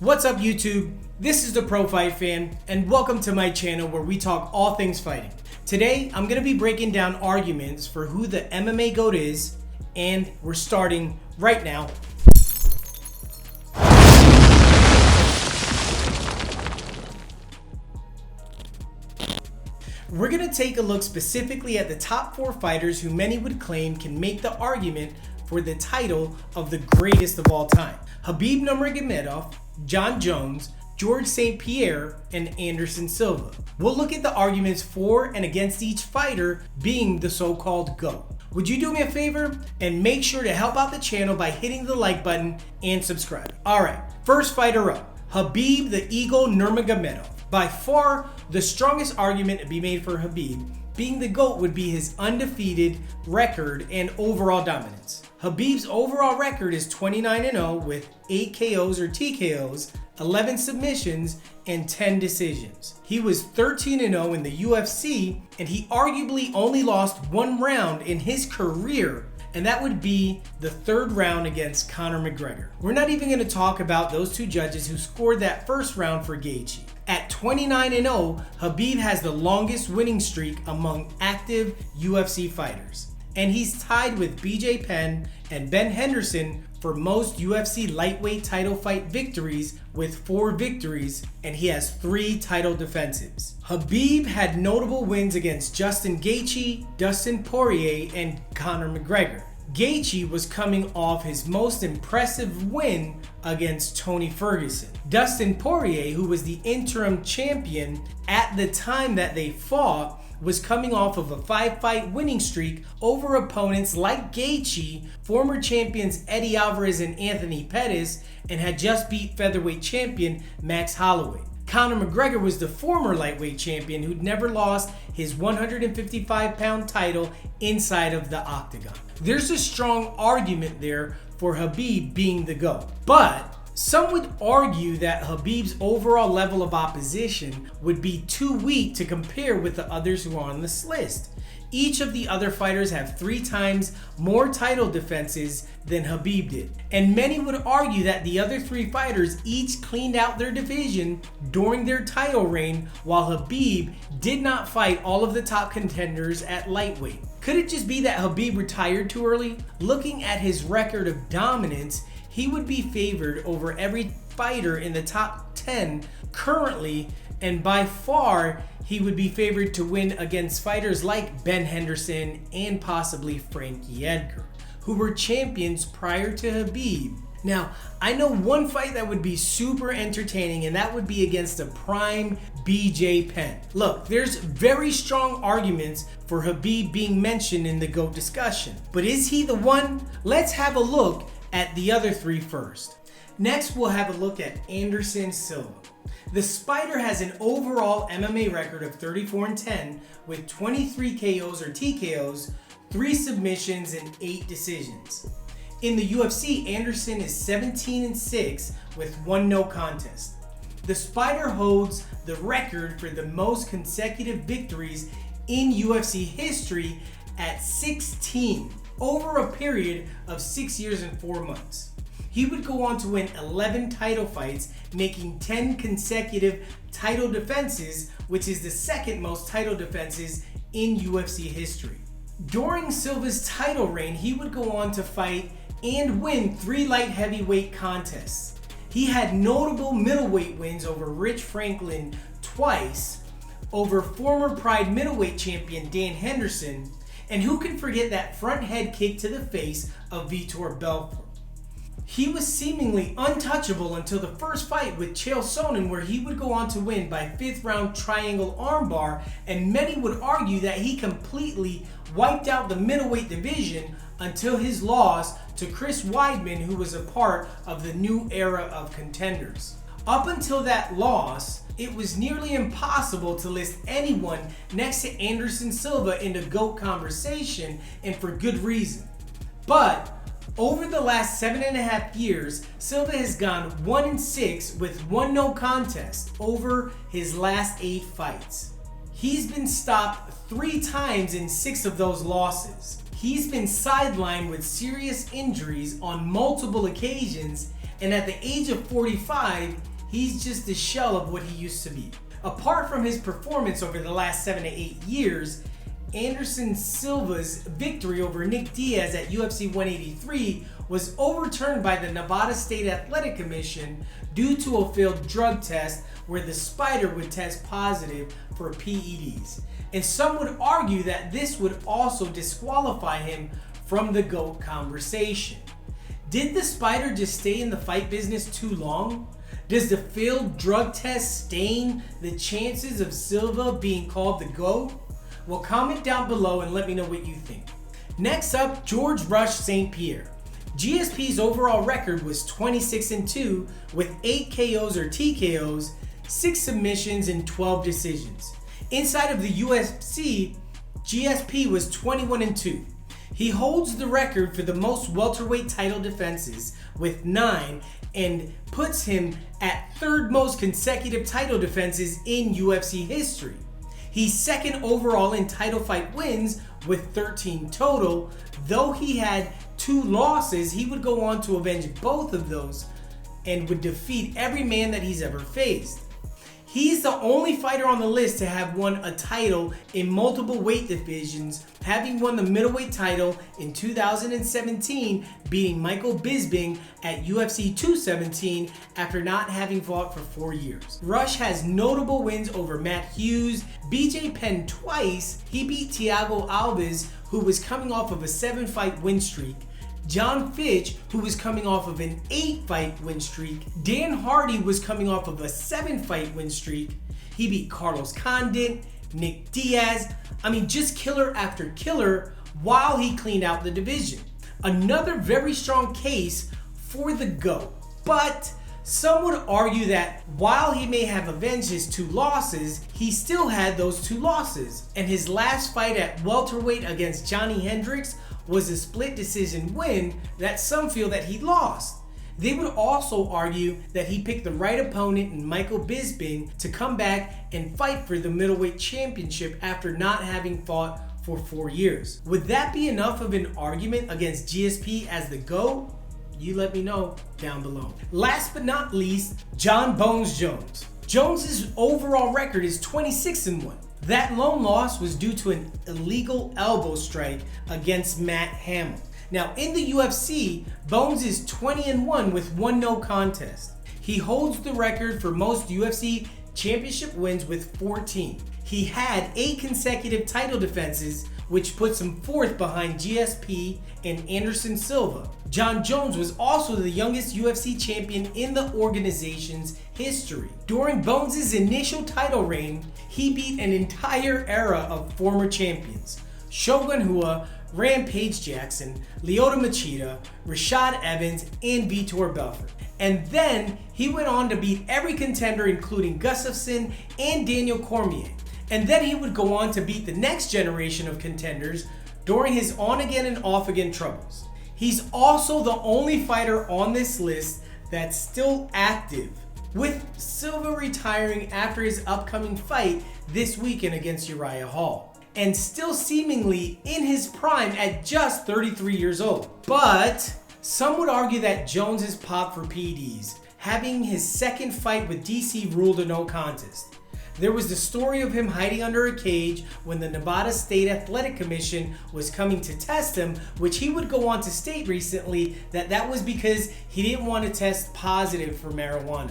What's up YouTube? This is the Pro Fight Fan and welcome to my channel where we talk all things fighting. Today I'm going to be breaking down arguments for who the MMA GOAT is, and we're starting right now. We're going to take a look specifically at the top 4 fighters who many would claim can make the argument for the title of the greatest of all time. Khabib Nurmagomedov, Jon Jones, St Pierre, and Anderson Silva. We'll look at the arguments for and against each fighter being the so-called GOAT. Would you do me a favor and make sure to help out the channel by hitting the like button and subscribing? Alright, first fighter up, Khabib the Eagle Nurmagomedov. By far, the strongest argument to be made for Khabib being the GOAT would be his undefeated record and overall dominance. Khabib's overall record is 29-0 with 8 KOs or TKOs, 11 submissions, and 10 decisions. He was 13-0 in the UFC, and he arguably only lost 1 round in his career, and that would be the 3rd round against Conor McGregor. We're not even going to talk about those 2 judges who scored that first round for Gaethje. At 29-0, Khabib has the longest winning streak among active UFC fighters, and he's tied with BJ Penn and Ben Henderson for most UFC lightweight title fight victories with 4 victories, and he has 3 title defenses. Khabib had notable wins against Justin Gaethje, Dustin Poirier, and Conor McGregor. Gaethje was coming off his most impressive win against Tony Ferguson. Dustin Poirier, who was the interim champion at the time that they fought, was coming off of a 5-fight winning streak over opponents like Gaethje, former champions Eddie Alvarez and Anthony Pettis, and had just beat featherweight champion Max Holloway. Conor McGregor was the former lightweight champion who'd never lost his 155-pound title inside of the octagon. There's a strong argument there for Khabib being the GOAT, but some would argue that Khabib's overall level of opposition would be too weak to compare with the others who are on this list. Each of the other fighters have 3 times more title defenses than Khabib did, and many would argue that the other 3 fighters each cleaned out their division during their title reign, while Khabib did not fight all of the top contenders at lightweight. Could it just be that Khabib retired too early? Looking at his record of dominance, he would be favored over every fighter in the top 10 currently, and by far he would be favored to win against fighters like Ben Henderson and possibly Frankie Edgar, who were champions prior to Khabib. Now, I know one fight that would be super entertaining, and that would be against a prime BJ Penn. Look, there's very strong arguments for Khabib being mentioned in the GOAT discussion, but is he the one? Let's have a look at the other 3 first. Next, we'll have a look at Anderson Silva. The Spider has an overall MMA record of 34-10 with 23 KOs or TKOs, 3 submissions, and 8 decisions. In the UFC, Anderson is 17-6 with 1 no contest. The Spider holds the record for the most consecutive victories in UFC history at 16 over a period of 6 years and 4 months. He would go on to win 11 title fights, making 10 consecutive title defenses, which is the 2nd most title defenses in UFC history. During Silva's title reign, he would go on to fight and win 3 light heavyweight contests. He had notable middleweight wins over Rich Franklin twice, over former Pride middleweight champion Dan Henderson, and who can forget that front head kick to the face of Vitor Belfort. He was seemingly untouchable until the first fight with Chael Sonnen, where he would go on to win by 5th round triangle armbar, and many would argue that he completely wiped out the middleweight division until his loss to Chris Weidman, who was a part of the new era of contenders. Up until that loss, it was nearly impossible to list anyone next to Anderson Silva in the GOAT conversation, and for good reason. But over the last 7.5 years, Silva has gone 1-6 with 1 no contest over his last 8 fights. He's been stopped 3 times in 6 of those losses. He's been sidelined with serious injuries on multiple occasions, and at the age of 45, he's just a shell of what he used to be. Apart from his performance over the last 7 to 8 years, Anderson Silva's victory over Nick Diaz at UFC 183 was overturned by the Nevada State Athletic Commission due to a failed drug test where the Spider would test positive for PEDs. And some would argue that this would also disqualify him from the GOAT conversation. Did the Spider just stay in the fight business too long? Does the failed drug test stain the chances of Silva being called the GOAT? Well, comment down below and let me know what you think. Next up, George Rush St Pierre. GSP's overall record was 26-2 with 8 KOs or TKOs, 6 submissions, and 12 decisions. Inside of the UFC, GSP was 21-2. He holds the record for the most welterweight title defenses with 9 and puts him at third most consecutive title defenses in UFC history. He's second overall in title fight wins with 13 total. Though he had 2 losses, he would go on to avenge both of those and would defeat every man that he's ever faced. He's the only fighter on the list to have won a title in multiple weight divisions, having won the middleweight title in 2017, beating Michael Bisping at UFC 217 after not having fought for 4 years. Rush has notable wins over Matt Hughes, BJ Penn twice. He beat Thiago Alves, who was coming off of a 7-fight win streak, John Fitch, who was coming off of an 8-fight win streak. Dan Hardy was coming off of a 7-fight win streak. He beat Carlos Condit, Nick Diaz. Just killer after killer while he cleaned out the division. Another very strong case for the GOAT. But some would argue that while he may have avenged his 2 losses, he still had those 2 losses. And his last fight at welterweight against Johnny Hendricks was a split decision win that some feel that he lost. They would also argue that he picked the right opponent in Michael Bisping to come back and fight for the middleweight championship after not having fought for 4 years. Would that be enough of an argument against GSP as the GOAT? You let me know down below. Last but not least, Jon Bones Jones. Jones's overall record is 26-1. That lone loss was due to an illegal elbow strike against Matt Hamill. Now in the UFC, Bones is 20-1 with 1 no contest. He holds the record for most UFC championship wins with 14. He had 8 consecutive title defenses, which puts him 4th behind GSP and Anderson Silva. Jon Jones was also the youngest UFC champion in the organization's history. During Bones' initial title reign, he beat an entire era of former champions: Shogun Rua, Rampage Jackson, Lyoto Machida, Rashad Evans, and Vitor Belfort. And then he went on to beat every contender including Gustafsson and Daniel Cormier. And then he would go on to beat the next generation of contenders during his on-again and off-again troubles. He's also the only fighter on this list that's still active, with Silva retiring after his upcoming fight this weekend against Uriah Hall, and still seemingly in his prime at just 33 years old. But some would argue that Jones is popped for PEDs, having his second fight with DC ruled a no contest. There was the story of him hiding under a cage when the Nevada State Athletic Commission was coming to test him, which he would go on to state recently that was because he didn't want to test positive for marijuana.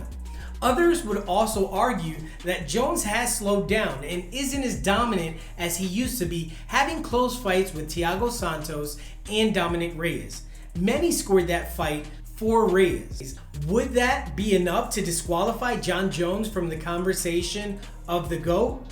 Others would also argue that Jones has slowed down and isn't as dominant as he used to be, having close fights with Thiago Santos and Dominic Reyes. Many scored that fight for Reyes. Would that be enough to disqualify Jon Jones from the conversation of the GOAT?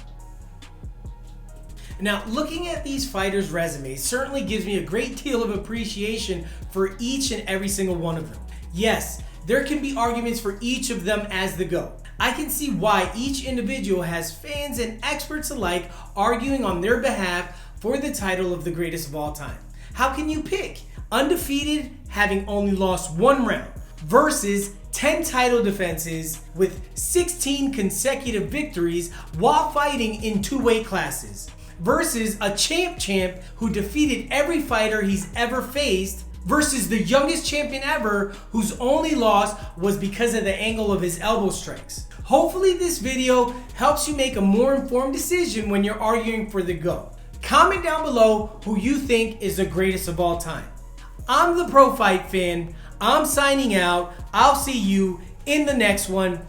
Now, looking at these fighters' resumes certainly gives me a great deal of appreciation for each and every single one of them. Yes, there can be arguments for each of them as the GOAT. I can see why each individual has fans and experts alike arguing on their behalf for the title of the greatest of all time. How can you pick? Undefeated, having only lost 1 round, versus 10 title defenses with 16 consecutive victories while fighting in 2 weight classes, versus a champ who defeated every fighter he's ever faced versus the youngest champion ever whose only loss was because of the angle of his elbow strikes. Hopefully this video helps you make a more informed decision when you're arguing for the GOAT. Comment down below who you think is the greatest of all time. I'm the Pro Fight Fan. I'm signing out. I'll see you in the next one.